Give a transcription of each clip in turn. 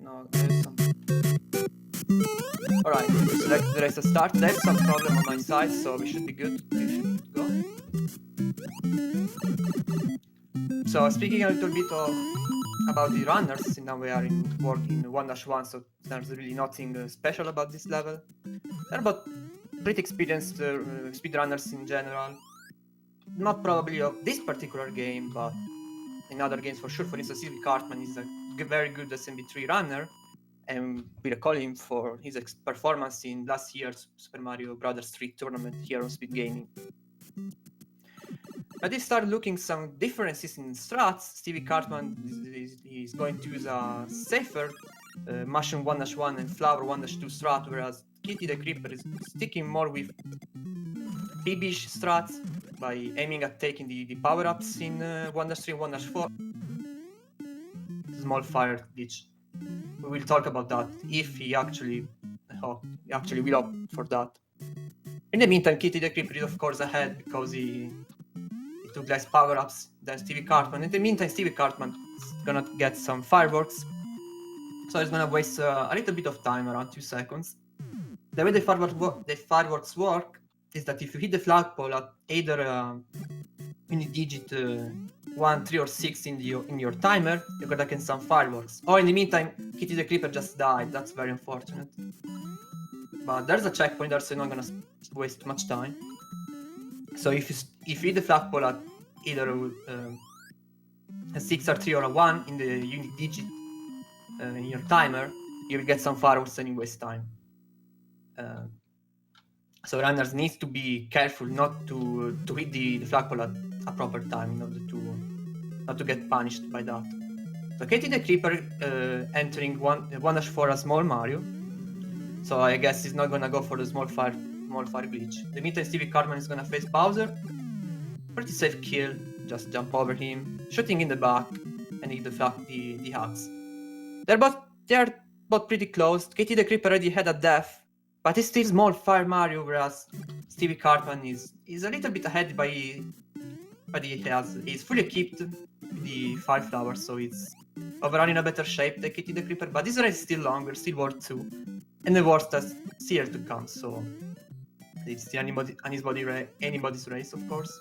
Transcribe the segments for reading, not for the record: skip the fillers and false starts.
No, there's some... Alright, select the race to start. There's some problem on my side, so we should be good. We should go. So speaking a little bit about the runners, now we are in 1-1, so there's really nothing special about this level. They're about pretty experienced speedrunners in general. Not probably of this particular game, but in other games for sure. For instance, Stevie Cartman is a very good SMB3 runner, and we recall him for his performance in last year's Super Mario Bros. 3 tournament here on Speed Gaming. But they start looking some differences in strats. Stevie Cartman is going to use a safer Mushroom 1-1 and Flower 1-2 strat, whereas KTthecreeper is sticking more with BB-ish strats by aiming at taking the power-ups in 1-3 and 1-4. Small fire glitch. We will talk about that if he actually will opt for that. In the meantime, KTthecreeper is of course ahead because he took less power-ups than Stevie Cartman. In the meantime, Stevie Cartman is gonna get some fireworks, so he's gonna waste a little bit of time, around 2 seconds. The way the fireworks work is that if you hit the flagpole at either unit digit 1, 3, or 6 in your timer, you're gonna get some fireworks. Oh, in the meantime, KTthecreeper just died. That's very unfortunate. But there's a checkpoint there, so you're not gonna waste too much time. So if you hit the flagpole at either a 6 or 3 or a 1 in the unit digit in your timer, you will get some fireworks and you waste time. So runners need to be careful not to hit the flagpole at a proper time in order not to get punished by that. So KTthecreeper entering 1-4 as Small Mario. So I guess he's not gonna go for the small fire glitch. The meantime, Stevie Cartman is gonna face Bowser. Pretty safe kill, just jump over him, shooting in the back, and hit the hacks. They're both pretty close. KTthecreeper already had a death, but it's still Small Fire Mario, whereas Stevie Cartman is a little bit ahead he's fully equipped with the 5 flowers, so it's overall in a better shape than KTthecreeper, but this race is still longer, still World 2, and the worst is still to come, so it's the anybody's race, of course.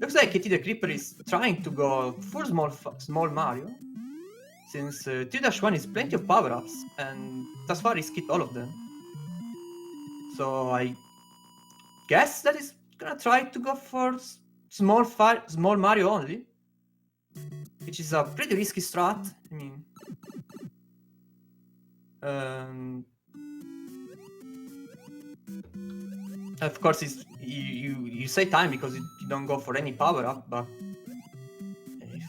Looks like KTthecreeper is trying to go full small Mario, since 2-1 is plenty of power-ups, and thus far he skipped all of them. So I guess that he's gonna try to go for small Mario only, which is a pretty risky strat. I mean, of course, you say time because you don't go for any power up, but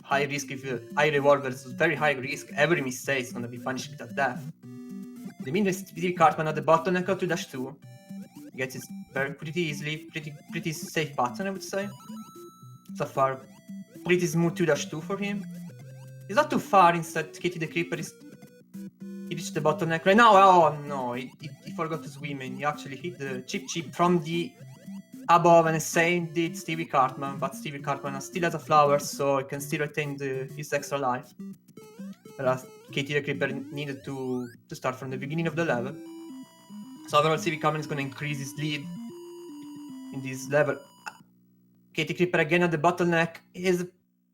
high risk, if high reward versus very high risk, every mistake is gonna be punished with a death. The mean Stevie Cartman at the bottom echo 2-2 gets it pretty easily, pretty safe pattern, I would say. So far, pretty smooth 2-2 for him. He's not too far. Instead, KTthecreeper he reached the bottleneck right now. Oh no, he forgot to swim and he actually hit the chip from the above, and the same did Stevie Cartman, but Stevie Cartman still has a flower, so he can still retain his extra life. Whereas KTthecreeper needed to start from the beginning of the level. So overall, Stevie Cartman is going to increase his lead in this level. KTthecreeper again at the bottleneck is a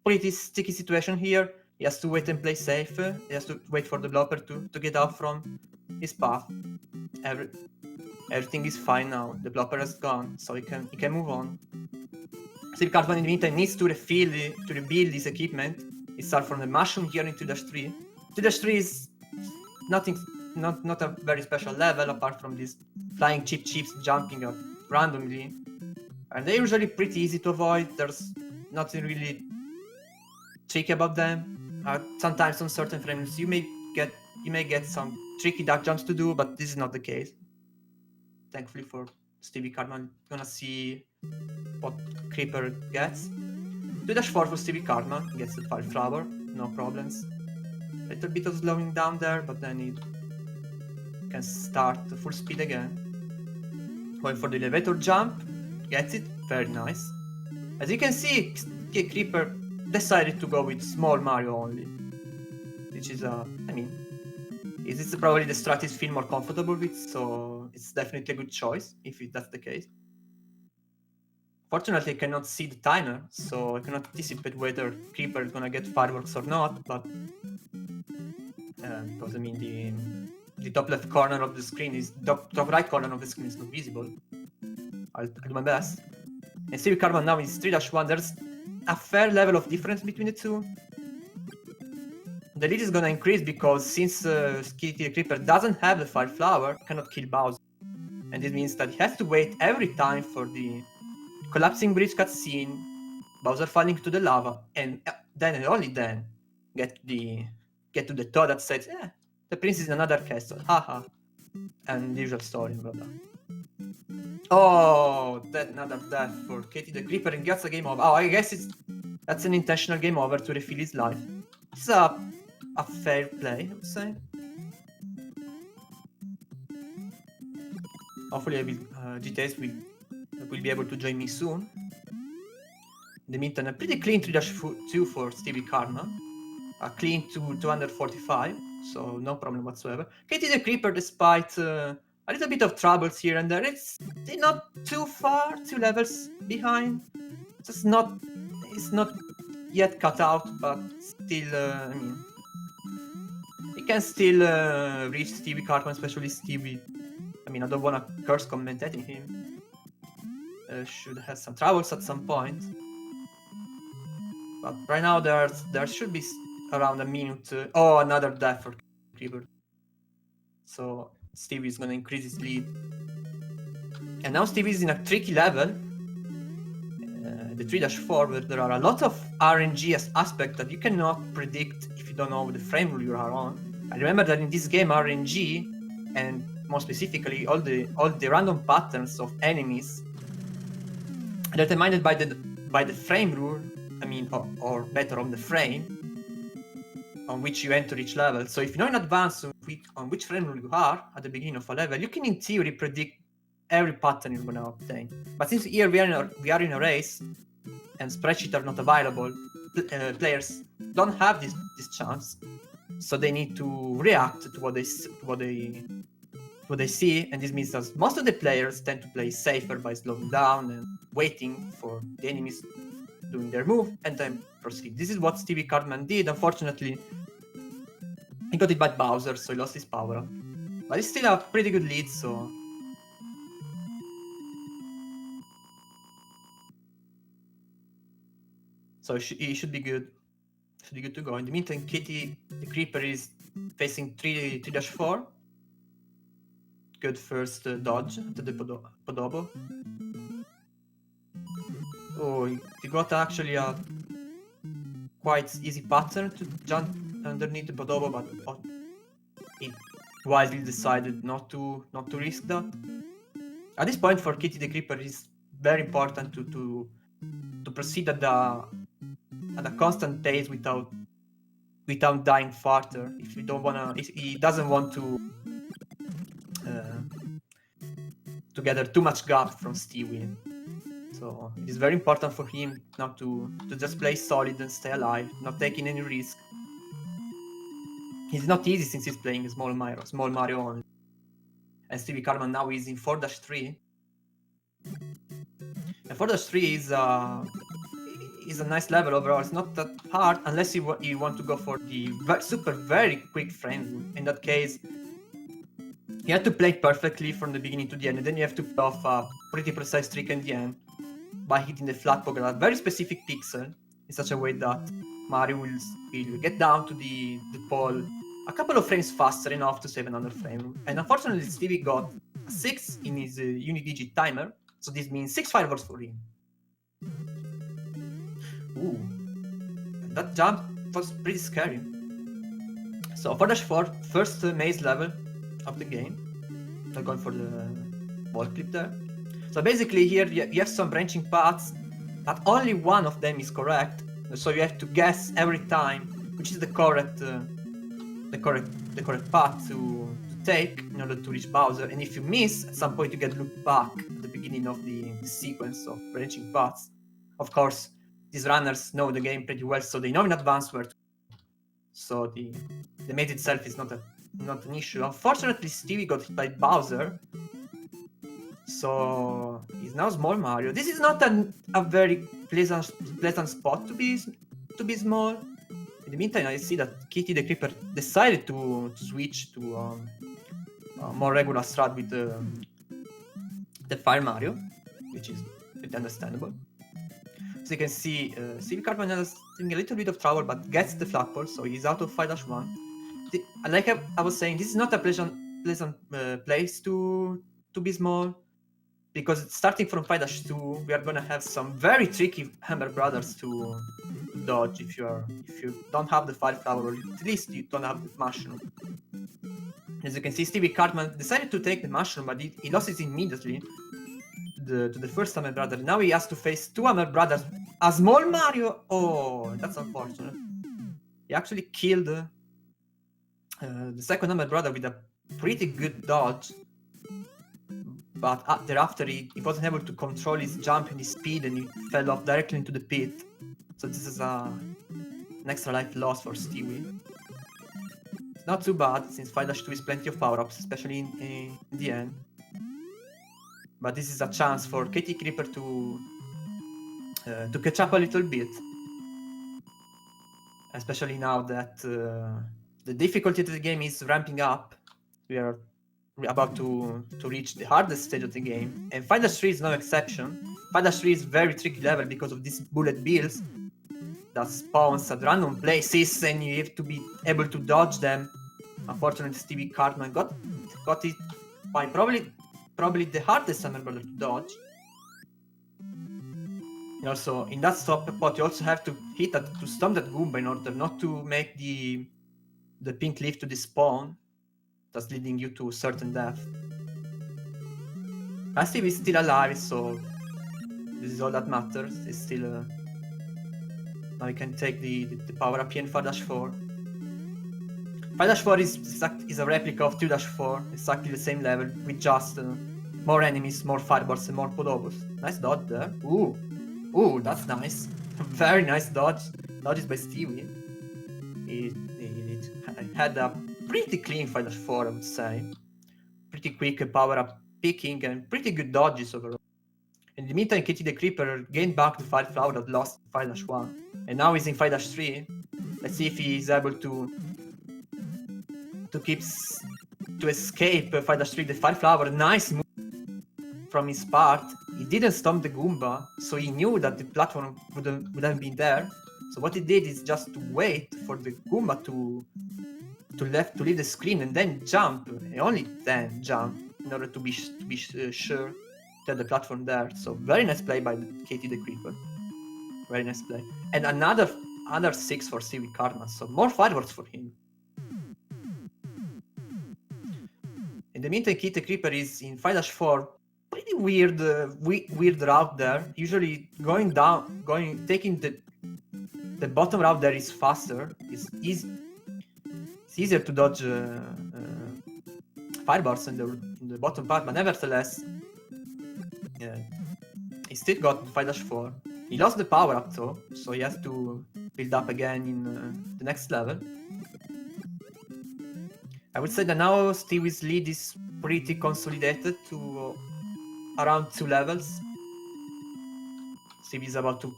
pretty sticky situation here. He has to wait and play safe. He has to wait for the blopper to get out from his path. Everything is fine now. The blopper has gone, so he can move on. Stevie Cartman in the meantime needs to rebuild his equipment. He starts from the mushroom here in 2-3. 2-3 is not a very special level apart from these flying chips jumping up randomly. And they're usually pretty easy to avoid. There's nothing really tricky about them. Sometimes on certain frames you may get some tricky duck jumps to do, but this is not the case. Thankfully for Stevie Cartman, gonna see what Creeper gets. 2-4 for Stevie Cartman, gets the 5 flower, no problems. Little bit of slowing down there, but then he can start full speed again. Going for the elevator jump, gets it, very nice. As you can see, Creeper decided to go with small Mario only, which is This is probably the strat he's feel more comfortable with, so it's definitely a good choice if that's the case. Fortunately, I cannot see the timer, so I cannot anticipate whether Creeper is gonna get fireworks or not, but because I mean the top left corner of the screen is top right corner of the screen is not visible. I'll do my best. And Stevie Carbon now is 3-1. There's a fair level of difference between the two. The lead is gonna increase because since KTthecreeper doesn't have the Fire Flower, cannot kill Bowser. And this means that he has to wait every time for the collapsing bridge cutscene, Bowser falling to the lava, and then and only then get to the Toad that says, "Yeah, the prince is in another castle, haha," and the usual story, blah blah. Oh, another death for KTthecreeper and gets a game over. Oh, I guess that's an intentional game over to refill his life. It's a fair play, I would say. Hopefully, GTS will be able to join me soon. In the meantime, a pretty clean 3-2 for Stevie Karma. A clean 245, so no problem whatsoever. KTthecreeper, despite a little bit of troubles here and there, it's not too far, 2 levels behind. It's not yet cut out, but still, I mean, he can still reach Stevie Cartman, especially Stevie. I mean, I don't want to curse commentating him. Should have some troubles at some point. But right now there should be around a minute. Oh, another death for Creeper. So Stevie is gonna increase his lead. And now Stevie is in a tricky level. The 3-4, where there are a lot of RNG aspects that you cannot predict if you don't know the frame rule you are on. I remember that in this game RNG, and more specifically all the random patterns of enemies, are determined by the frame rule. I mean, or better, on the frame on which you enter each level. So if you know in advance on which frame rule you are at the beginning of a level, you can in theory predict every pattern you're gonna obtain. But since here we are in a race and spreadsheets are not available, players don't have this chance, so they need to react to what they see, and this means that most of the players tend to play safer by slowing down and waiting for the enemies doing their move and then proceed. This is what Stevie Cartman did. Unfortunately, he got it by Bowser, so he lost his power up. But it's still a pretty good lead, so he should be good. Should be good to go. In the meantime, KTthecreeper is facing 3-4. Good first dodge to the Podobo. Oh, he got actually a quite easy pattern to jump underneath the Podobo, but he wisely decided not to risk that. At this point for KTthecreeper, it's very important to proceed at a constant pace without dying farther. If he doesn't want to gather too much gap from Stevie. So it is very important for him not to just play solid and stay alive, not taking any risk. It's not easy since he's playing small Mario only. And Stevie Cartman now is in 4-3. And 4-3 is a nice level overall. It's not that hard unless you want to go for the very quick frame. In that case, you have to play it perfectly from the beginning to the end, and then you have to pull off a pretty precise trick in the end by hitting the flat poker at a very specific pixel in such a way that Mario will get down to the pole a couple of frames faster enough to save another frame. And unfortunately, Stevie got a 6 in his unidigit timer, so this means 6 fireballs for him. Ooh, that jump was pretty scary. So 4-4, first maze level of the game. I'm going for the wall clip there. So basically here you have some branching paths, but only one of them is correct. So you have to guess every time which is the correct path to take in order to reach Bowser. And if you miss, at some point you get looped back at the beginning of the sequence of branching paths. Of course, these runners know the game pretty well, so they know in advance where to. So the maze itself is not not an issue. Unfortunately, Stevie got hit by Bowser, so he's now Small Mario. This is not a very pleasant spot to be small. In the meantime, I see that KTthecreeper decided to switch to a more regular strat with the Fire Mario, which is pretty understandable. So you can see Stevie Cartman is having a little bit of trouble, but gets the flagpole, so he's out of 5-1. Like I was saying, this is not a pleasant place to be small, because starting from 5-2, we are gonna have some very tricky Hammer Brothers to dodge if you don't have the Fire Flower, or at least you don't have the Mushroom. As you can see, Stevie Cartman decided to take the Mushroom, but he lost it immediately to the first Hammer Brother. Now he has to face two Hammer Brothers. A Small Mario! Oh, that's unfortunate. He actually killed the second Hammer Brother with a pretty good dodge. But thereafter, he wasn't able to control his jump and his speed, and he fell off directly into the pit. So this is an extra life loss for Stewie. It's not too bad, since 5-2 is plenty of power-ups, especially in the end. But this is a chance for KTthecreeper to catch up a little bit. Especially now that the difficulty of the game is ramping up. We are about to reach the hardest stage of the game, and 5-3 is no exception. 5-3 is very tricky level because of these bullet bills that spawns at random places, and you have to be able to dodge them. Unfortunately, Stevie Cartman got it by probably the hardest Hammer Brother to dodge. And also, in that stop pot, you also have to hit that to stun that Goomba in order not to make the pink leaf to despawn. That's leading you to certain death. Steve is still alive, so this is all that matters. It's still now you can take the power up here in 5-4. 5-4 is a replica of 2-4, exactly the same level, with just more enemies, more fireballs, and more Podobos. Nice dodge there. Ooh, that's nice. Very nice dodge. Dodges by Stevie. It had a pretty clean 5-4, I would say. Pretty quick power up picking and pretty good dodges overall. In the meantime, KTthecreeper gained back the Fire Flower that lost 5-1, and now he's in 5-3. Let's see if he's able to escape 5-3. The Fire Flower, nice move from his part. He didn't stomp the Goomba, so he knew that the platform wouldn't be there. So what he did is just to wait for the Goomba to leave the screen and then jump, and only then jump, in order to be sure to have the platform there. So very nice play by KTthecreeper. Very nice play. And another 6 for Stevie Cartman, so more fireworks for him. In the meantime, KTthecreeper is in 5-4. Pretty weird route there. Usually taking the bottom route there is faster. It's easier to dodge fireballs in the bottom part, but nevertheless, he still got 5-4. He lost the power up though, so he has to build up again in the next level. I would say that now Stevie's lead is pretty consolidated to around 2 levels. Stevie is about to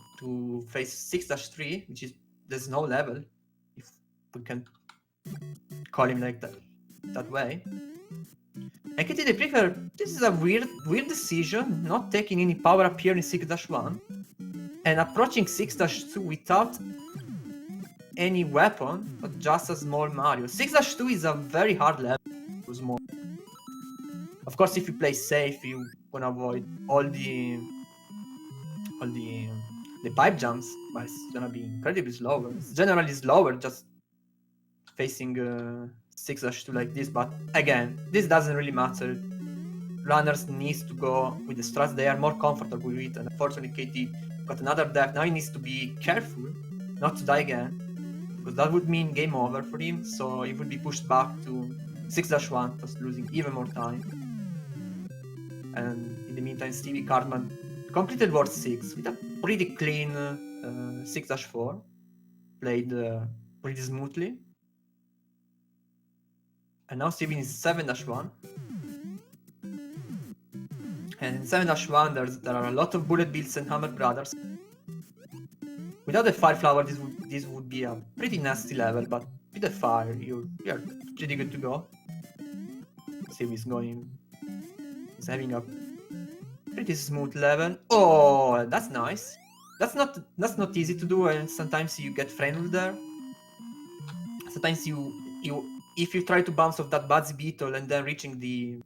face 6-3, which is there's no level, if we can call him like that way. And KTthecreeper, this is a weird decision, not taking any power up here in 6-1 and approaching 6-2 without any weapon, but just a Small Mario. 6-2 is a very hard level to small. Of course, if you play safe, you wanna avoid all the pipe jumps, but it's gonna be incredibly slower. It's generally slower just facing 6-2 like this, but again, this doesn't really matter. Runners needs to go with the strats they are more comfortable with, and unfortunately KT got another death. Now he needs to be careful not to die again, because that would mean game over for him, so he would be pushed back to 6-1, thus losing even more time. And in the meantime, Stevie Cartman completed World 6 with a pretty clean 6-4, played pretty smoothly. And now Stevie is 7-1. And in 7-1 there are a lot of bullet bills and hammer brothers. Without the fire flower this would be a pretty nasty level, but with the fire you're pretty good to go. Stevie's having a pretty smooth level. Oh, that's nice. That's not easy to do, and sometimes you get friendly there. Sometimes if you try to bounce off that Budsy Beetle and then reaching the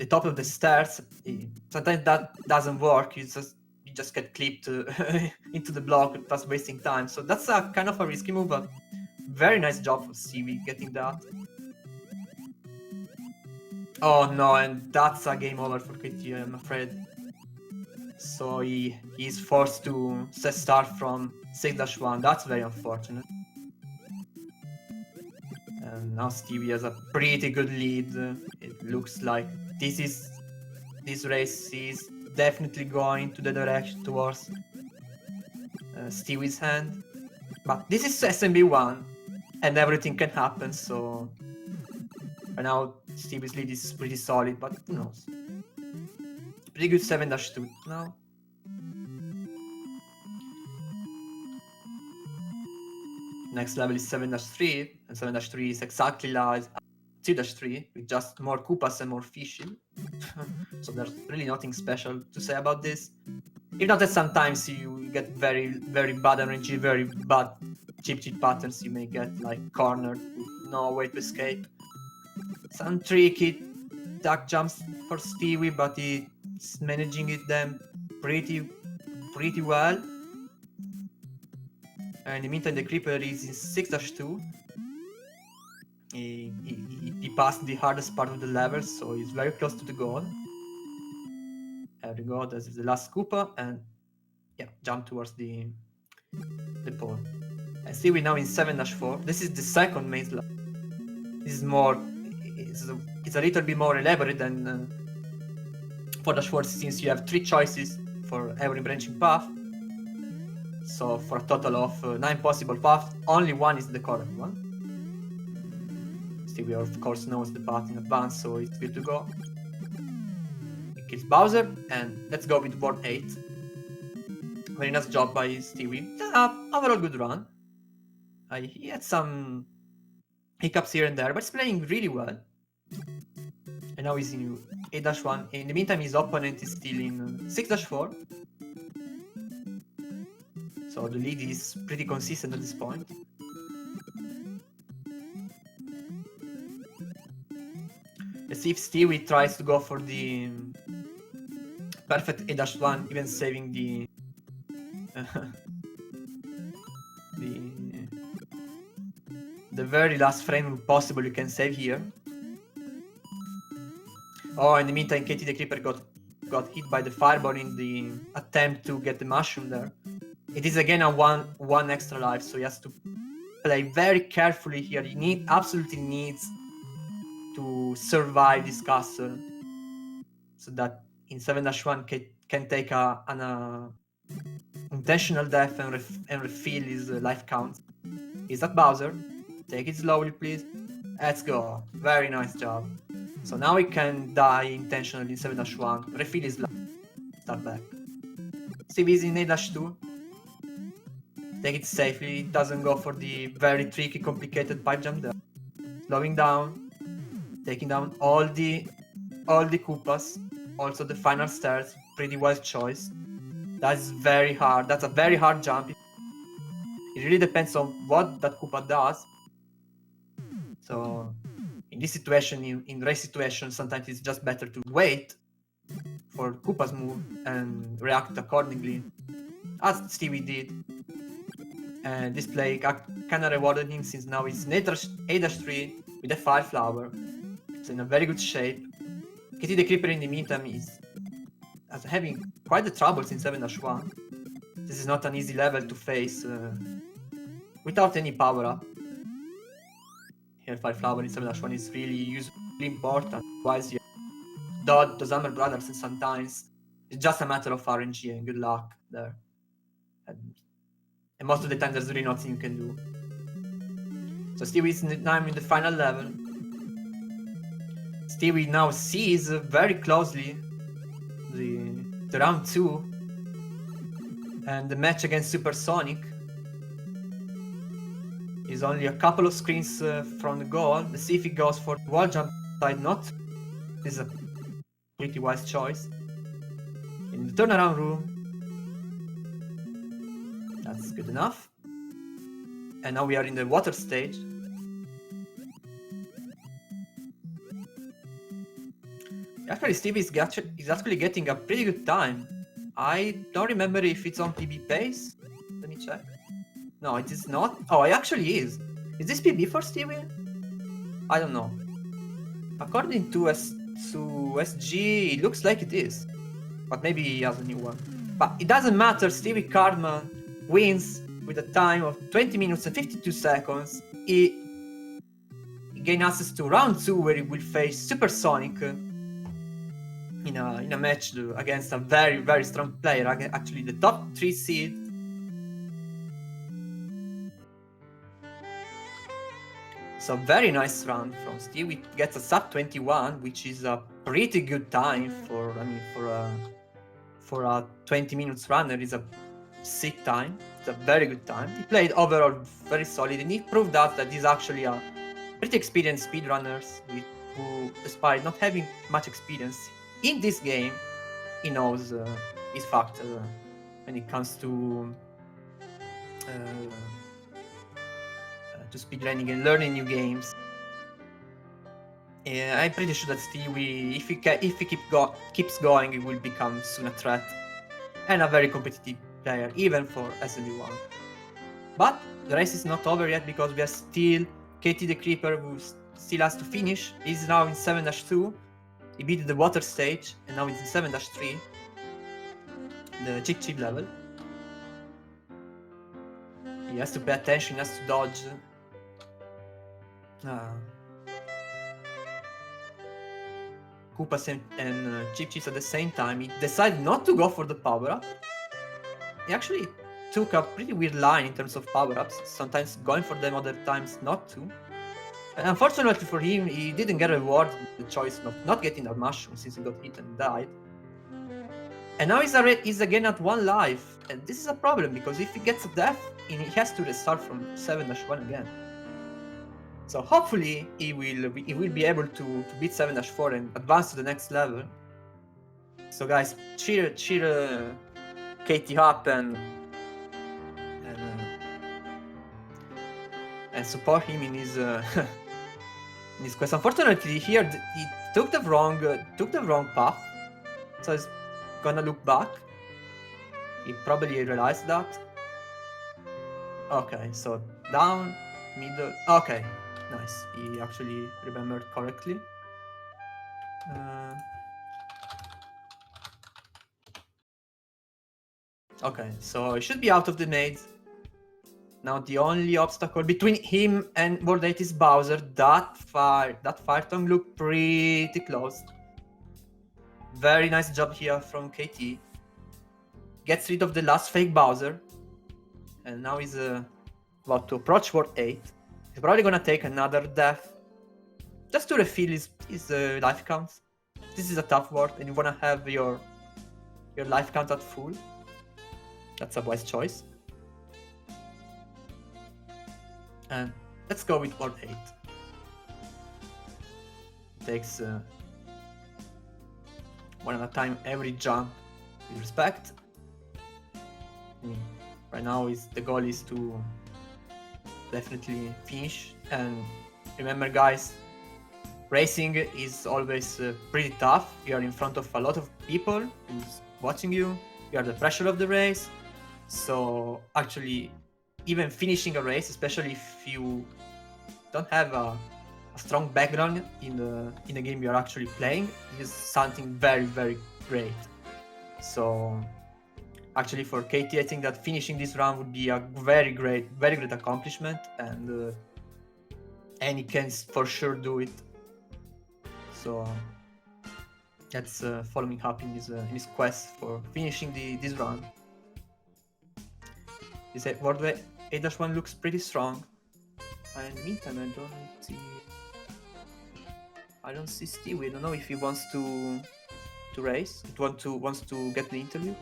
top of the stairs, sometimes that doesn't work. You just get clipped into the block, thus wasting time. So that's a kind of a risky move, but very nice job for Stevie getting that. Oh no, and that's a game over for KT, I'm afraid. So he's forced to start from 6-1. That's very unfortunate. And now Stevie has a pretty good lead. It looks like this race is definitely going to the direction towards Stevie's hand. But this is SMB 1, and everything can happen, so... And now Stevie's lead is pretty solid, but who knows. Pretty good 7-2 now. Next level is 7-3, and 7-3 is exactly like 3-3, with just more Koopas and more fishing. So there's really nothing special to say about this. If not that sometimes you get very, very bad RNG, very bad cheat patterns. You may get like cornered with no way to escape. Some tricky duck jumps for Stevie, but he's managing them pretty well. And in the meantime, the Creeper is in 6-2. He passed the hardest part of the level, so he's very close to the goal. There we go, this is the last Koopa, and yeah, jump towards the pole. And Stevie now in 7-4. This is the second maze level. This is more, it's a little bit more elaborate than 4-4, since you have 3 choices for every branching path. So for a total of 9 possible paths, only one is the correct one. Stevie of course knows the path in advance, so it's good to go. He kills Bowser, and let's go with board 8. Very nice job by Stevie. Overall good run. He had some hiccups here and there, but he's playing really well. And now he's in 8-1. In the meantime, his opponent is still in 6-4. So the lead is pretty consistent at this point. Let's see if Stevie tries to go for the perfect 8-1, even saving the the very last frame possible you can save here. Oh, in the meantime, KTthecreeper got hit by the fireball in the attempt to get the mushroom there. It is again a one extra life, so he has to play very carefully here. He absolutely needs to survive this castle, so that in 7-1 can take an intentional death and refill his life count. Is that Bowser? Take it slowly, please. Let's go. Very nice job. So now he can die intentionally in 7-1, refill his life, start back. Stevie is in 8-2. Take it safely, doesn't go for the very tricky, complicated pipe jump there. Slowing down, taking down all the Koopas, also the final stairs. Pretty wise choice. That's very hard. That's a very hard jump. It really depends on what that Koopa does. So in this situation, in race situations, sometimes it's just better to wait for Koopa's move and react accordingly, as Stevie did. And this play kind of rewarded him, since now he's 8-3 with a fire flower. So in a very good shape. KTthecreeper in the meantime is having quite the troubles in 7-1. This is not an easy level to face without any power up. Here fire flower in 7-1 is really important. Otherwise you dodge those Hammer Brothers, and sometimes it's just a matter of RNG and good luck there. And most of the time there's really nothing you can do. So Stevie is now in the final level. Stevie now sees very closely the round 2 and the match against Supersonic. He's only a couple of screens from the goal. Let's see if he goes for the wall jump side. Not. This is a pretty wise choice. In the turnaround room. That's good enough. And now we are in the water stage. Actually, Stevie is actually getting a pretty good time. I don't remember if it's on PB pace. Let me check. No, it is not. Oh, it actually is. Is this PB for Stevie? I don't know. According to SG, it looks like it is. But maybe he has a new one. But it doesn't matter. Stevie Cartman wins with a time of 20 minutes and 52 seconds. He gains access to round 2, where he will face Supersonic in a match against a very, very strong player. Actually, the top 3 seed. So very nice run from Steve. It gets a sub 21, which is a pretty good time for a 20 minutes runner. Is a sick time. It's a very good time. He played overall very solid, and he proved that he's actually a pretty experienced speedrunner who, despite not having much experience in this game, he knows his factor when it comes to speedrunning and learning new games. Yeah, I'm pretty sure that Stewie, if he keeps going, he will become soon a threat and a very competitive player, even for SMB1. But the race is not over yet, because we are still KTthecreeper, who still has to finish. He's now in 7-2. He beat the water stage, and now he's in 7-3, the cheat level. He has to pay attention, he has to dodge. Koopas and Chip at the same time. He decided not to go for the power-up. He actually took a pretty weird line in terms of power-ups, sometimes going for them, other times not to. And unfortunately for him, he didn't get rewarded with the choice of not getting that mushroom, since he got hit and died. And now he's again at 1 life, and this is a problem, because if he gets a death, he has to restart from 7-1 again. So hopefully he will be able to beat 7-4 and advance to the next level. So guys, cheer KT up and support him in his in his quest. Unfortunately, here he took the wrong path, so he's gonna look back. He probably realized that. Okay, so down, middle. Okay, nice. He actually remembered correctly. Okay, so he should be out of the maze. Now the only obstacle between him and World 8 is Bowser. That fire tongue looked pretty close. Very nice job here from KT. Gets rid of the last fake Bowser. And now he's about to approach World 8. He's probably gonna take another death, just to refill his life counts. This is a tough world, and you wanna have your life count at full. That's a wise choice. And let's go with World 8. Takes one at a time every jump with respect. Right now the goal is to definitely finish. And remember guys, racing is always pretty tough. You are in front of a lot of people who's watching you. You are the pressure of the race. So actually, even finishing a race, especially if you don't have a strong background in the game you're actually playing, is something very, very great. So actually for KT, I think that finishing this round would be a very great accomplishment, and he can for sure do it. So that's following up in his quest for finishing this round. This World 8-1 looks pretty strong. In the meantime, I don't see Stewie. I don't know if he wants to race. Wants to get the interview.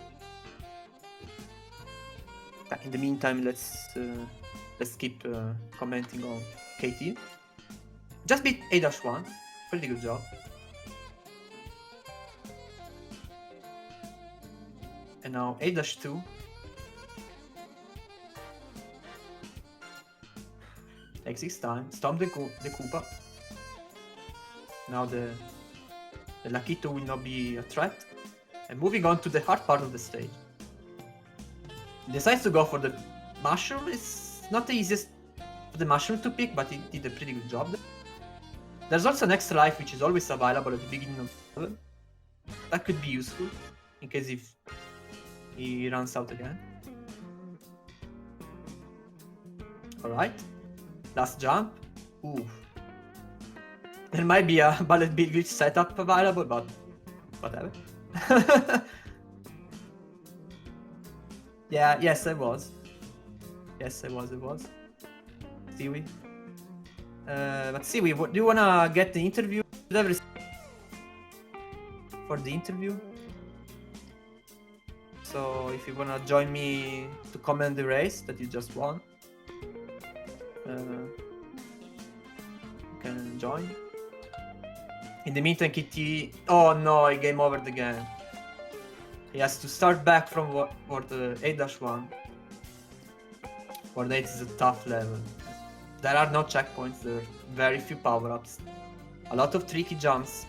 In the meantime, let's keep commenting on KT. Just beat A-1. Pretty good job. And now A-2. Takes his time. Stomp the Koopa. Now the Lakito will not be a threat. And moving on to the hard part of the stage. He decides to go for the mushroom. It's not the easiest for the mushroom to pick, but he did a pretty good job there. There's also an extra life which is always available at the beginning of the level. That could be useful in case if he runs out again. Alright. Last jump. Ooh. There might be a bullet bill glitch setup available, but whatever. Yeah, yes, I was. Yes, I was. Stewie. But Stewie, do you wanna get the interview? For the interview? So if you wanna join me to comment the race that you just won, you can join. In the meantime, KT... Oh no, he game over again. He has to start back from what the 8-1. Ward 8 is a tough level. There are no checkpoints, there are very few power-ups. A lot of tricky jumps.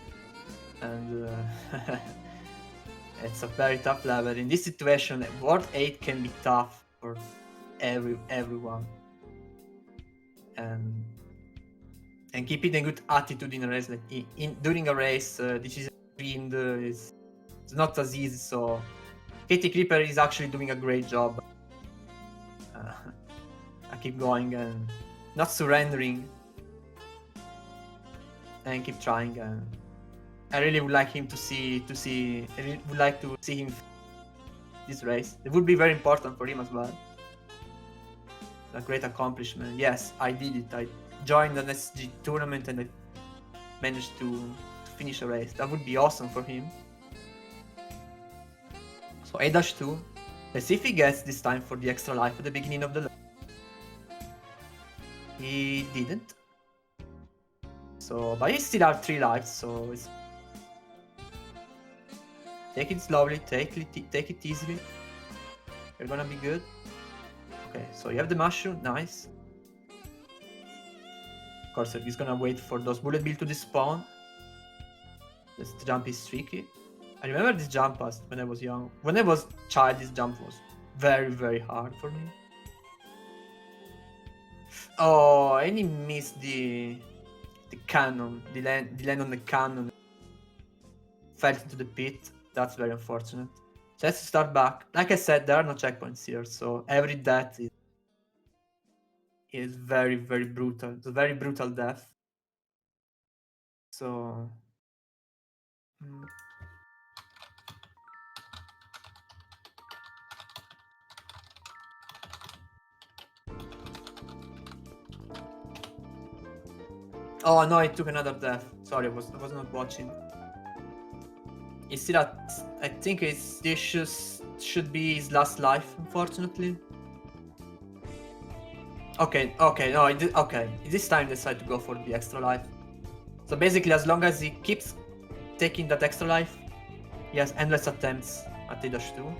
And it's a very tough level. In this situation, Ward 8 can be tough for everyone. And keeping a good attitude in a race, like during a race, decision is not as easy. So KTthecreeper is actually doing a great job. I keep going and not surrendering, and keep trying. And I really would like him to see. I really would like to see him this race. It would be very important for him as well. A great accomplishment. Yes, I did it. I joined an SG tournament and I managed to finish a race. That would be awesome for him. So A-2. Let's see if he gets this time for the extra life at the beginning of the level. He didn't. So, but he still has 3 lives, so it's... Take it slowly, take it easily. You're gonna be good. Okay, so you have the mushroom, nice. Of course, he's gonna wait for those bullet bills to despawn. This jump is tricky. I remember this jump when I was young. When I was a child, this jump was very, very hard for me. Oh, and he missed the cannon, the land on the cannon. Fell into the pit. That's very unfortunate. So let's start back. Like I said, there are no checkpoints here, so every death is very, very brutal. It's a very brutal death. So... Oh no, it took another death. Sorry, I was not watching. It's still at... I think this should be his last life, unfortunately. Okay, no, okay. This time I decided to go for the extra life. So basically, as long as he keeps taking that extra life, he has endless attempts at A-2.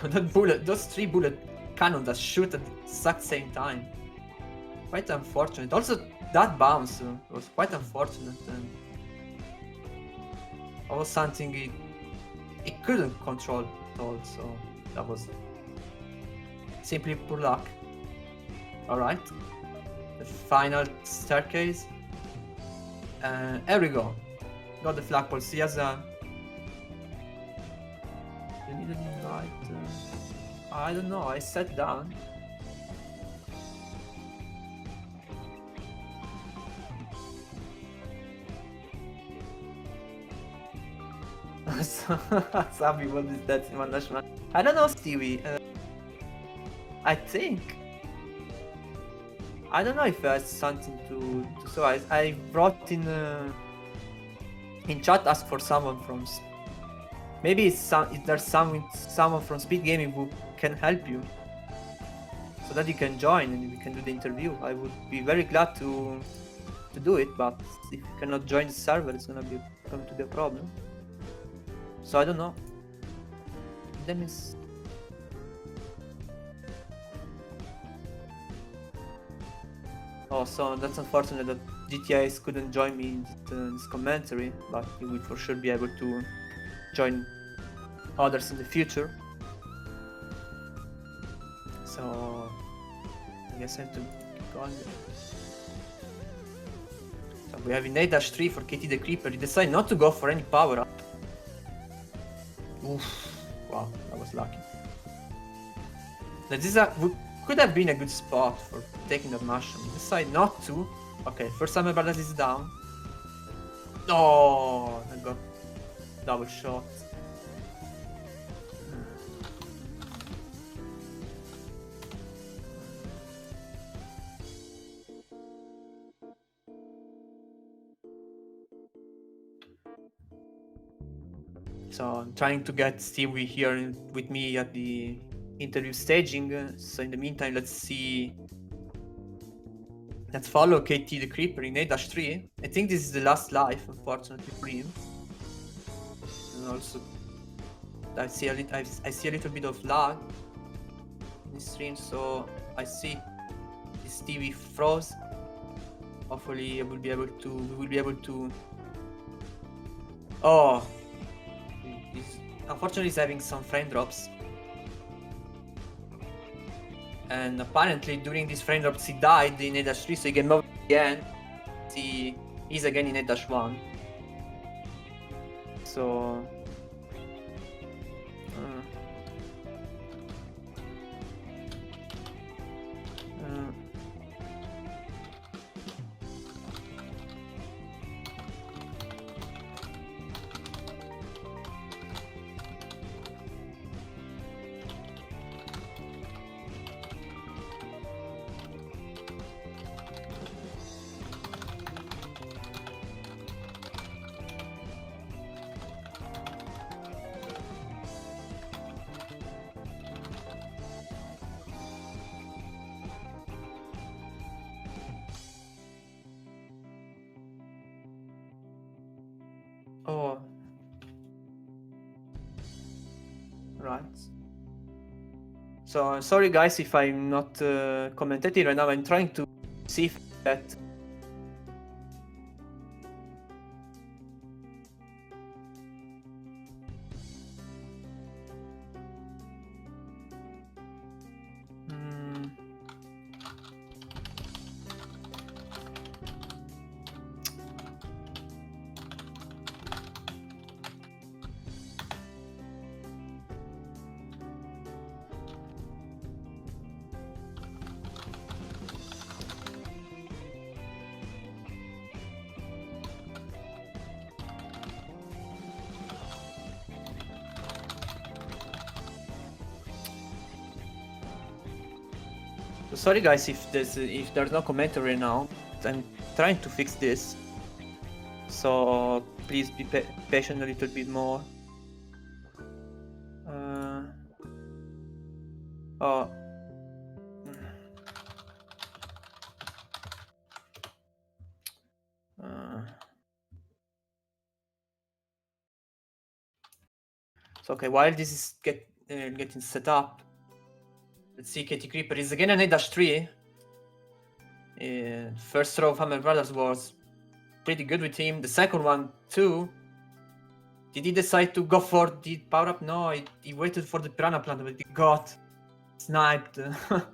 That bullet, those 3 bullet cannons that shoot at the exact same time. Quite unfortunate. Also, that bounce was quite unfortunate. And that was something it couldn't control at all, so that was simply poor luck. Alright, the final staircase. There we go. Got the flagpole. See as a... You need an invite. I don't know, I sat down. Sabi, what is that in one dash man? I don't know, Stevie. I think. I don't know if there's something to so I brought in chat, ask for someone from. Maybe if there's someone from Speed Gaming who can help you, so that you can join and we can do the interview. I would be very glad to do it, but if you cannot join the server, it's going to be a problem. So I don't know. That means. Oh, so that's unfortunate that GTIs couldn't join me in this commentary, but you will for sure be able to join others in the future. So I guess I have to keep going. So we have in 8-3 for KTthecreeper. He decided not to go for any power up. Oof. Wow, that was lucky. This could have been a good spot for taking that mushroom. He decided not to. Okay, first time my brother is down. Oh, I got double shot. So I'm trying to get Stevie here with me at the interview staging. So in the meantime, let's follow KTthecreeper in 8-3. I think this is the last life, unfortunately for him. And also, I see a little bit of lag in the stream, so I see Stevie froze. Hopefully, we will be able to. Oh, unfortunately, he's having some frame drops. And apparently during these frame drops he died in 8-3, so he can move again. He's again in 8-1. So oh, right. So sorry guys if I'm not commentating right now. I'm trying to see if that. Sorry guys if there's no commentary now. I'm trying to fix this, so please be patient a little bit more. So okay, while this is getting set up, let's see. KTthecreeper is again an 8-3. First throw of Hammer Brothers was pretty good with him. The second one too. Did he decide to go for the power up? No, he waited for the piranha plant, but he got sniped. At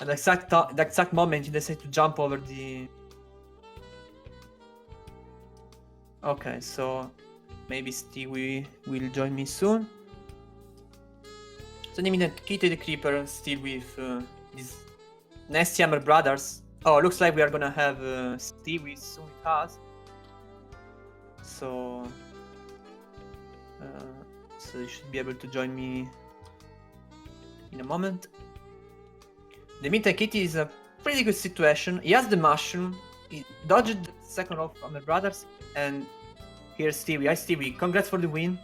the exact moment, he decided to jump over the. Okay, so maybe Stevie will join me soon. So in a minute, KTthecreeper still with these nasty Hammer Brothers. Oh, looks like we are gonna have Stevie soon with us. So so you should be able to join me in a moment. The meantime, Kitty is a pretty good situation. He has the mushroom. He dodged the second off on the brothers, and here's Stevie. Hi, Stevie. Congrats for the win.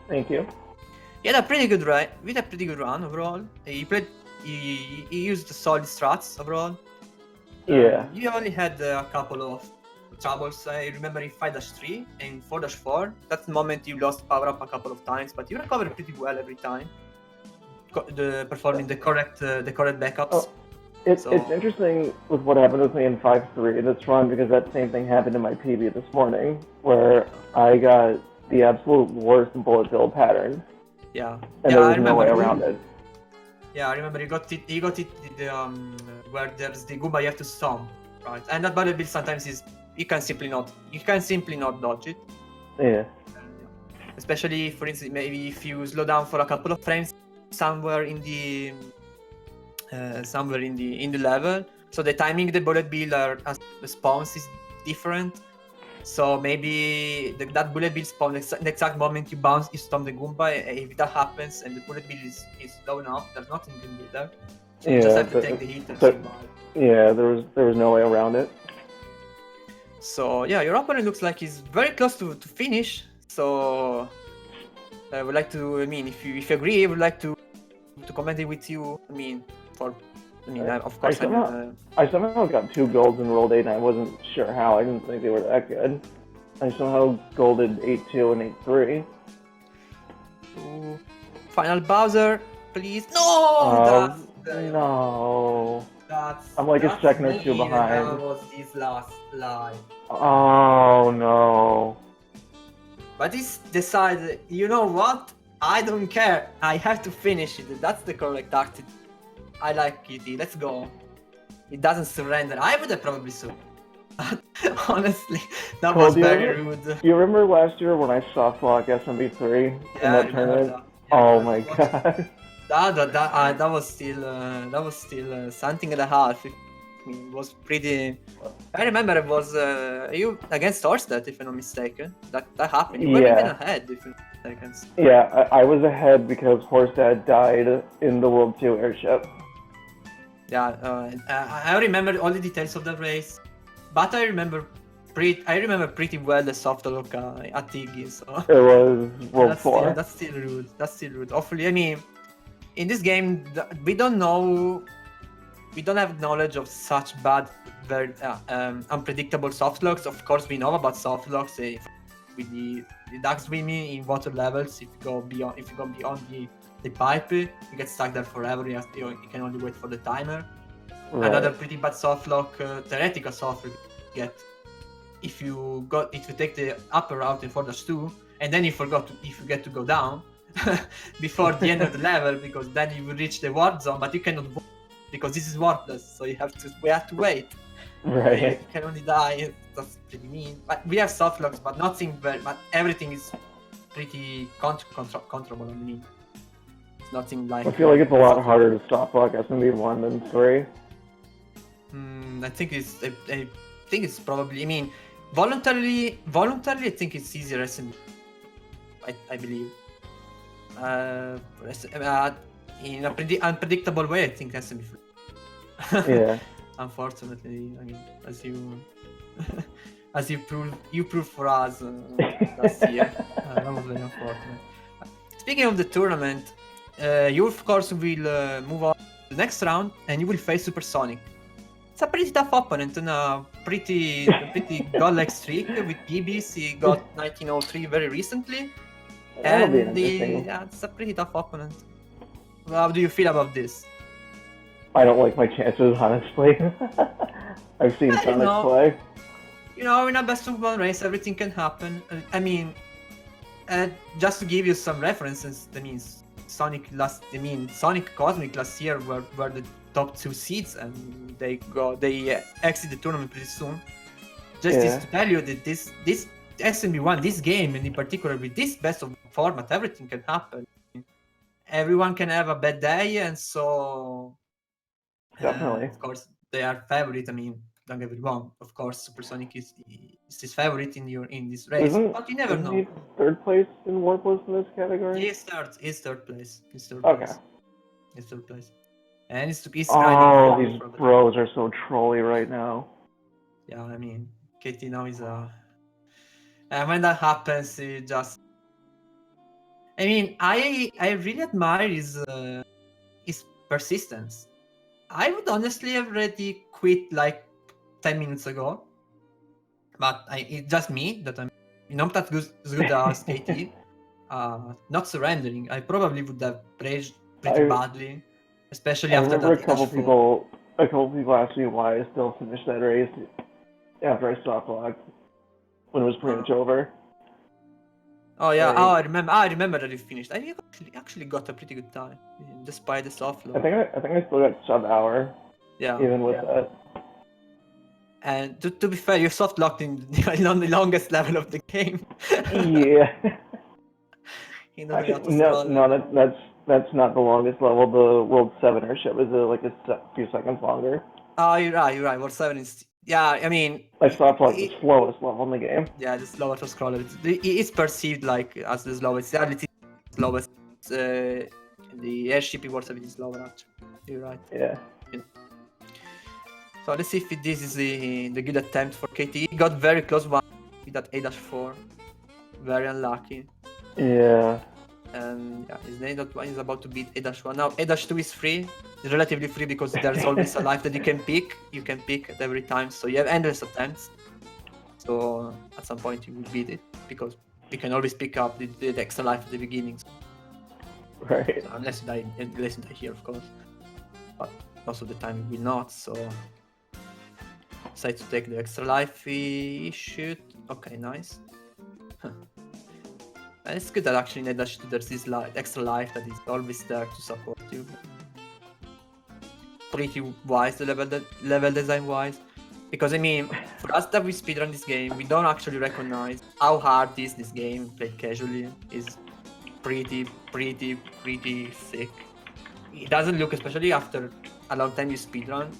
Thank you. He had a pretty good run. With a pretty good run overall. He played. He used solid strats overall. Yeah. You only had a couple of troubles. I remember in 5-3 and 4-4. That's the moment you lost power up a couple of times, but you recovered pretty well every time. Performing the correct backups. Oh, it's interesting with what happened with me in 5-3 this run, because that same thing happened in my PB this morning, where I got the absolute worst bullet bill pattern. Yeah. And there was no way around it. Yeah, I remember you got it where there's the Goomba you have to stomp, right? And that bullet bill sometimes is you can simply not dodge it. Yeah. Especially, for instance, maybe if you slow down for a couple of frames somewhere in the level, so the timing the bullet bill as response is different. So maybe that bullet bill spawn the exact moment you bounce, you stomp the Goomba. If that happens and the bullet bill is low enough, there's nothing you can do there. So you just have to take the hit and survive. Yeah, there was no way around it. So yeah, your opponent looks like he's very close to finish. So I would like to, if you agree, I would like to comment it with you. Of course, I somehow got 2 golds and rolled 8, and I wasn't sure how. I didn't think they were that good. I somehow golded 8-2 and 8-3. Ooh. Final Bowser, please. No! No. I'm like a second or 2 behind. That was his last life. Oh no. But he's decided, you know what? I don't care. I have to finish it. That's the correct tactic. I like Kitty. Let's go. It doesn't surrender. I would have probably surrendered. Honestly, that was very rude. You remember last year when I soft blocked SMB3 in that tournament? Oh my god. That was still something and a half. It was pretty. I remember it was you against Orsted, if I'm not mistaken. That happened. You were even ahead, if I'm not mistaken. Yeah, I was ahead because Horsted died in the World 2 airship. Yeah, I remember all the details of that race, but I remember pretty well the soft look at Tiggy. So it was World 4. That's still rude. Hopefully, in this game we don't have knowledge of such bad, very unpredictable soft locks. Of course, we know about soft locks with the duck swimming in water levels. If you go beyond the pipe, you get stuck there forever. You can only wait for the timer. Right. Another pretty bad soft lock, theoretical soft lock you get if you take the upper route in 4-2, and then you forget to go down before the end of the level, because then you will reach the ward zone, but you cannot because this is Warpless, so we have to wait. Right. You can only die. That's pretty mean. But we have soft locks, but but everything is pretty controllable on me. It's nothing like. I feel like it's a lot harder to stop block SMB1 than 3. I think it's probably. Voluntarily, I think it's easier SMB. I believe. In a pretty unpredictable way, I think SMB. Yeah. Unfortunately, as you proved for us last year, that was very unfortunate. Speaking of the tournament, you of course will move on to the next round, and you will face Supersonic. It's a pretty tough opponent and a pretty godlike streak with PBs. He got 1903 very recently, and it's a pretty tough opponent. How do you feel about this? I don't like my chances, honestly. I've seen Sonic play. In a best of 1 race, everything can happen. Just to give you some references, Sonic Cosmic last year were the top 2 seeds, and they exit the tournament pretty soon. This to tell you that this SMB1, this game, and in particular with this best of format, everything can happen. Everyone can have a bad day, and so definitely. of course they are favorite. Don't get me wrong. Of course, Supersonic is his favorite in this race, but you never Isn't know. he third place in Warpless in this category? He's third place. Okay. He's third place. And he's Oh, grinding these for the bros are so trolly right now. Yeah, I mean, KT now is and when that happens, it just. I mean, I really admire his persistence. I would honestly have already quit like 10 minutes ago, but it's just me that I'm not that good, as good as KT. Not surrendering. I probably would have raged pretty badly, especially I after remember that a couple dash 4. people asked me why I still finished that race after I stopped blocked when it was pretty much over. Oh yeah, Like, I remember that you finished. I actually got a pretty good time, despite the soft load. I think I still got sub-hour. Yeah. Even with that. And to be fair, you soft locked on the longest level of the game. Yeah. Actually, that's not the longest level. The World 7er ship is like a few seconds longer. Oh, you're right. World 7 is. Yeah, I mean. I stopped like the slowest level in the game. Yeah, the slowest scroller. It's perceived like as the slowest. Yeah, it is slowest. The airship in World 7 is slower, actually. You're right. Yeah. So let's see if this is the good attempt for KT. He got very close one with that A-4. Very unlucky. Yeah. And yeah, his A-1 is about to beat A-1. Now A-2 is free. It's relatively free because there's always a life that you can pick. You can pick at every time, so you have endless attempts. So at some point you will beat it because you can always pick up the extra life at the beginning. Right. So unless you die here, of course. But most of the time you will not. So decide to take the extra life. He shoot. Okay, nice. And it's good that actually in A-2 there's this extra life that is always there to support you. Pretty wise, the level design wise. Because I mean, for us that we speedrun this game, we don't actually recognize how hard this game played casually is pretty thick. It doesn't look, especially after a long time you speedrun.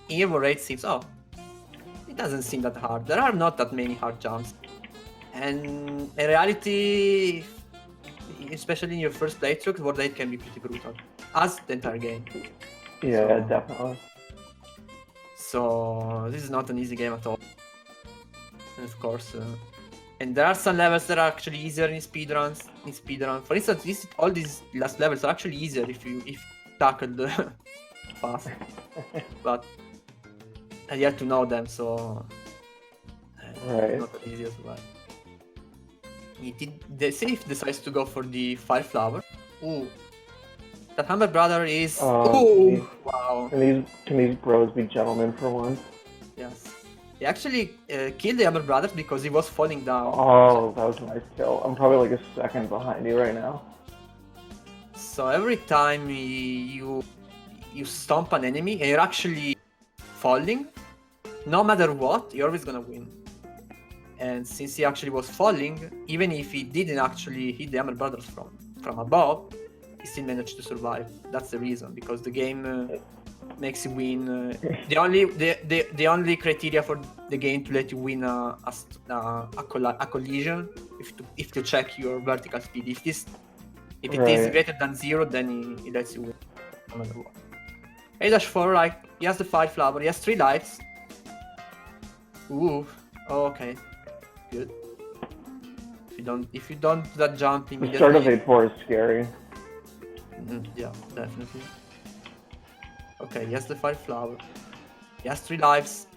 Evo rate seems, it doesn't seem that hard. There are not that many hard jumps. And in reality, especially in your first playthrough, World 8 can be pretty brutal, as the entire game. Yeah, definitely. So this is not an easy game at all. And of course, and there are some levels that are actually easier in speedruns. For instance, all these last levels are actually easier if you tackled fast. But you have to know them, so right. Not that easy as well. The Safe decides to go for the Fire Flower. Ooh. That Hammer Brother is... wow. Can these bros be gentlemen for once? Yes. He actually killed the Hammer Brothers because he was falling down. Oh, that was a nice kill. I'm probably like a second behind you right now. So every time you stomp an enemy and you're actually falling, no matter what, you're always gonna win. And since he actually was falling, even if he didn't actually hit the Hammer Brothers from above, he still managed to survive. That's the reason, because the game makes you win. The only criteria for the game to let you win a collision if you check your vertical speed. If it is greater than 0, then it lets you win no matter what. A-4, like, he has the Fire Flower, he has 3 lives. Ooh, okay. Good. If you don't do that jump immediately... The start of A4 is scary. Yeah, definitely. Okay, he has the Fire Flower. He has 3 lives.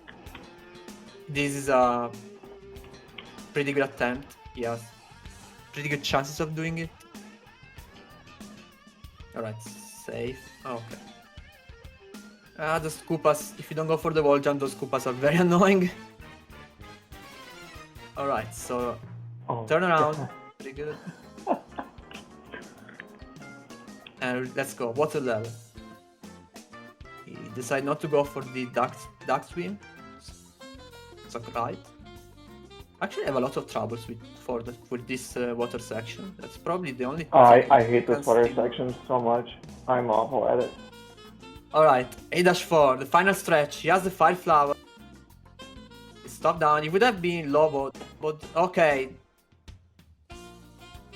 This is a pretty good attempt. He has pretty good chances of doing it. Alright, safe. Okay. Those Koopas, if you don't go for the wall jump, those Koopas are very annoying. Alright, so turn around. Pretty good. And let's go. Water level. He decided not to go for the duck swim. So right. Actually, I have a lot of troubles with this water section. That's probably the only. I hate this water section so much. I'm awful at it. Alright, A-4, the final stretch. He has the 5 flower. Stop down. It would have been Lobo, but okay.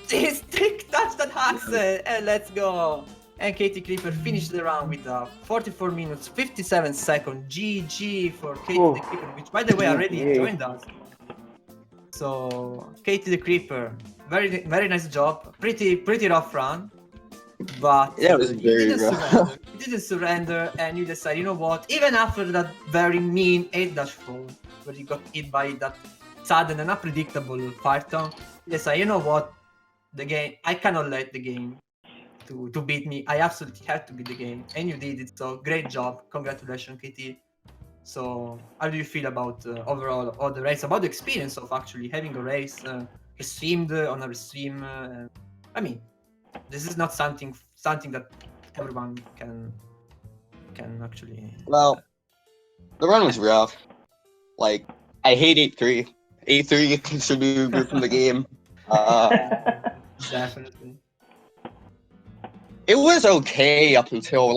This trick touch that hacks it, and let's go. And KTthecreeper finished the round with 44 minutes, 57 seconds. GG for KTthecreeper, which by the way already joined us. So KTthecreeper, very nice job. Pretty rough run. But Yeah, it was very rough. You didn't surrender, and you decided, you know what? Even after that very mean 8-4, where you got hit by that sudden and unpredictable Python, you decided, you know what? The game, I cannot let the game to beat me. I absolutely had to beat the game, and you did it. So great job, congratulations, KT. So how do you feel about overall all the race? About the experience of actually having a race streamed on a stream? I mean, this is not something that everyone can actually. Well, the run was rough. Like, I hate 8-3. 8-3 should be removed from the game. Definitely. It was okay up until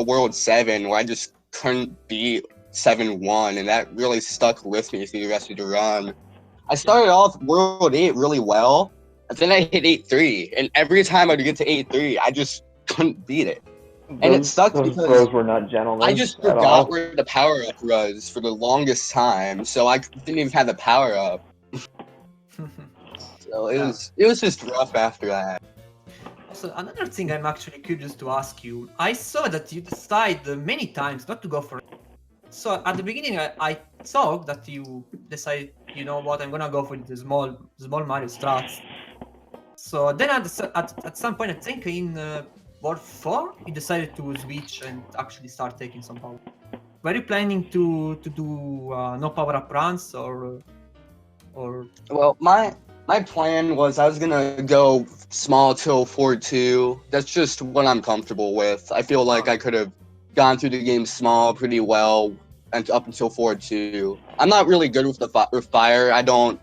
World 7, where I just couldn't beat 7-1, and that really stuck with me through the rest of the run. I started off World 8 really well, and then I hit 8-3, and every time I'd get to 8-3, I just couldn't beat it. And it sucked those because throws were not gentlemen. I just forgot where the power up was for the longest time, so I didn't even have the power up. So it was just rough after that. So another thing I'm actually curious to ask you. I saw that you decided many times not to go for it. So at the beginning, I saw that you decided, you know what, I'm gonna go for the small Mario strats. So then at some point, I think in World 4, you decided to switch and actually start taking some power. Were you planning to do no power up runs or? Well, my plan was I was gonna go small till 4-2. That's just what I'm comfortable with. I feel like I could have gone through the game small pretty well and up until 4-2. I'm not really good with with fire. I don't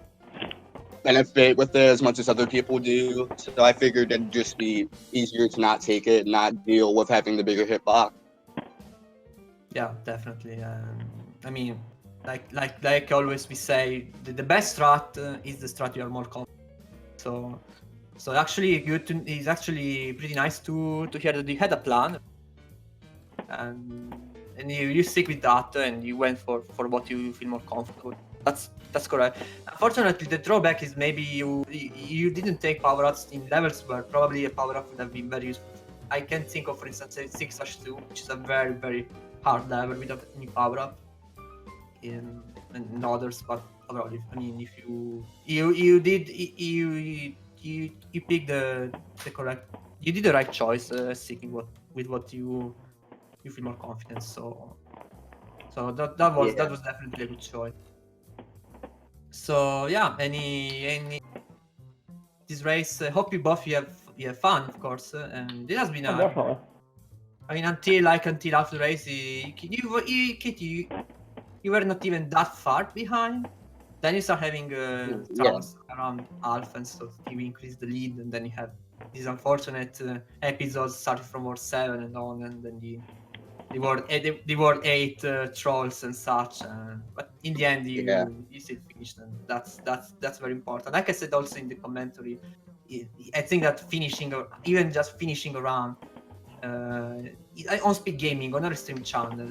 benefit with it as much as other people do. So I figured it'd just be easier to not take it, not deal with having the bigger hitbox. Yeah, definitely. I mean, like always we say, the best strat is the strat you are more confident. So actually it's actually pretty nice to hear that you had a plan, and you stick with that, and you went for what you feel more comfortable. That's correct. Unfortunately, the drawback is maybe you didn't take power ups in levels where probably a power up would have been very useful. I can think of, for instance, 6-2, which is a very hard level without any power up. And others, but overall, if you picked the correct, you did the right choice, sticking with what you feel more confident. So that was definitely a good choice. So yeah, any this race, hope you both you have fun, of course, and it has been definitely. I mean, until after the race, you were not even that far behind. Then you start having troubles around half, and so you increase the lead, and then you have these unfortunate episodes starting from World 7 and on, and then the World 8 trolls and such. But in the end, you still finished, and that's very important. Like I said also in the commentary, I think that even just finishing a round on Speed Gaming, on our stream channel,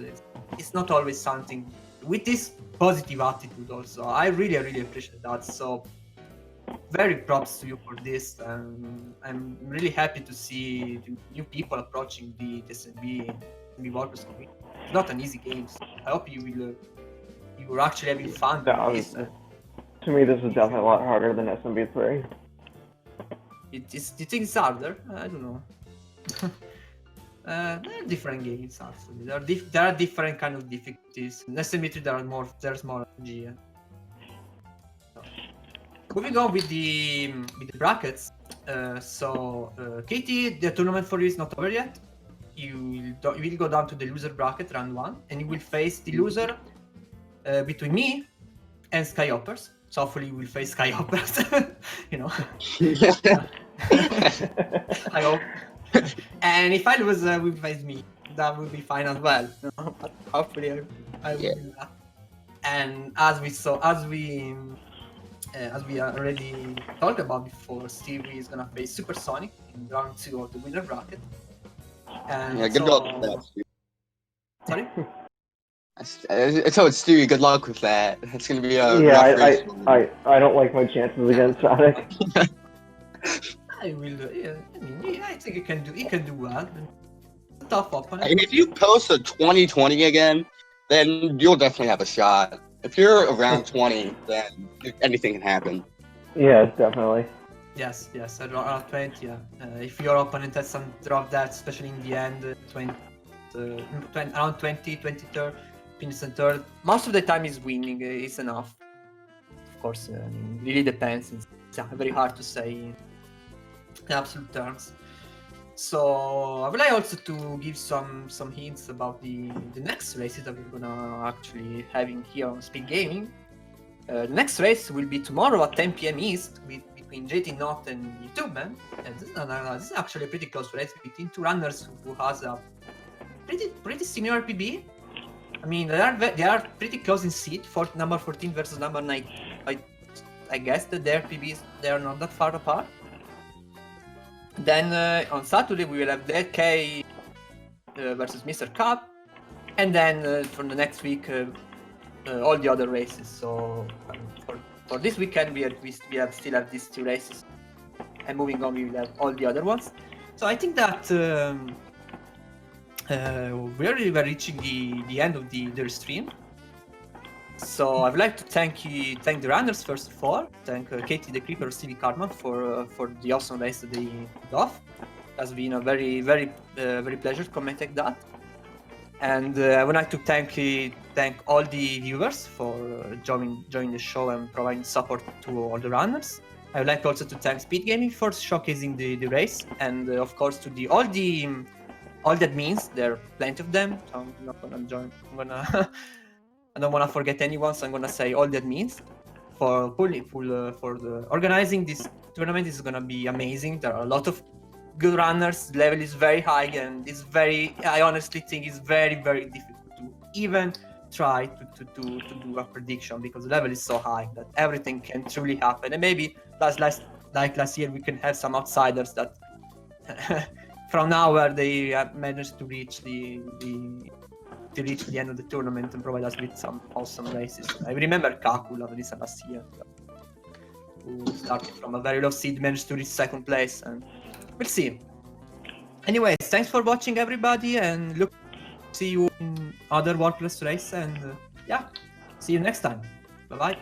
it's not always something with this positive attitude also. I really appreciate that. So very props to you for this. I'm really happy to see new people approaching the SMB Warpless community. It's not an easy game. So I hope you were actually having fun with this. To me, this is definitely a lot harder than SMB 3. You think it's harder? I don't know. They're different games actually. There are different kind of difficulties. In SMB 3 there's more RNG. Moving on with the brackets. KT, the tournament for you is not over yet. You will go down to the loser bracket round 1, and you will face the loser between me and Skyhoppers. So hopefully you will face Skyhoppers. You know. I hope. And if I lose, will face me. that would be fine as well. But hopefully I will do that. And as we already talked about before, Stevie is gonna face Supersonic in round 2 of the winner bracket. And good luck with that, Stu. Sorry? I told Stu, good luck with that. It's gonna be a Yeah, rough race. I don't like my chances against Sonic. I will. I think he can do well. A tough opponent. And if you post a 2020 again, then you'll definitely have a shot. If you're around 20, then anything can happen. Yeah, definitely. Yes, around 20. Yeah. If your opponent has some drop that, especially in the end, around 20, 23rd, finish and third. Most of the time, is winning. It's enough. Of course, really depends. It's very hard to say in absolute terms. So I would like also to give some hints about the next races that we're gonna actually having here on Speed Gaming. The next race will be tomorrow at 10 p.m. East between JT Not and YouTube Man. And this is actually a pretty close race between two runners who has a pretty similar PB. I mean, they are pretty close in seed for number 14 versus number 9. I guess that their PBs, they are not that far apart. Then on Saturday we will have DK versus Mr. Cup, and then for the next week all the other races. So for this weekend we still have these two races, and moving on we will have all the other ones. So I think that we're reaching the end of the stream. So I would like to thank the runners first of all. Thank KTthecreeper, Stevie Cartman for the awesome race that they pulled off. It has been a very pleasure commenting that. And I would like to thank all the viewers for joining the show and providing support to all the runners. I would like also to thank Speed Gaming for showcasing the race, and of course to all the admins. There are plenty of them. So I'm not gonna join. I don't want to forget anyone, so I'm gonna say all the admins for the organizing this tournament. Is gonna be amazing. There are a lot of good runners. The level is very high, and I honestly think it's very difficult to even try to do a prediction, because the level is so high that everything can truly happen. And maybe like last year we can have some outsiders that from now where they managed to reach the end of the tournament and provide us with some awesome races. I remember Kakula last year, who started from a very low seed, managed to reach second place, and we'll see. Anyways, thanks for watching everybody, and see you in other Warpless race, and yeah, see you next time. Bye bye.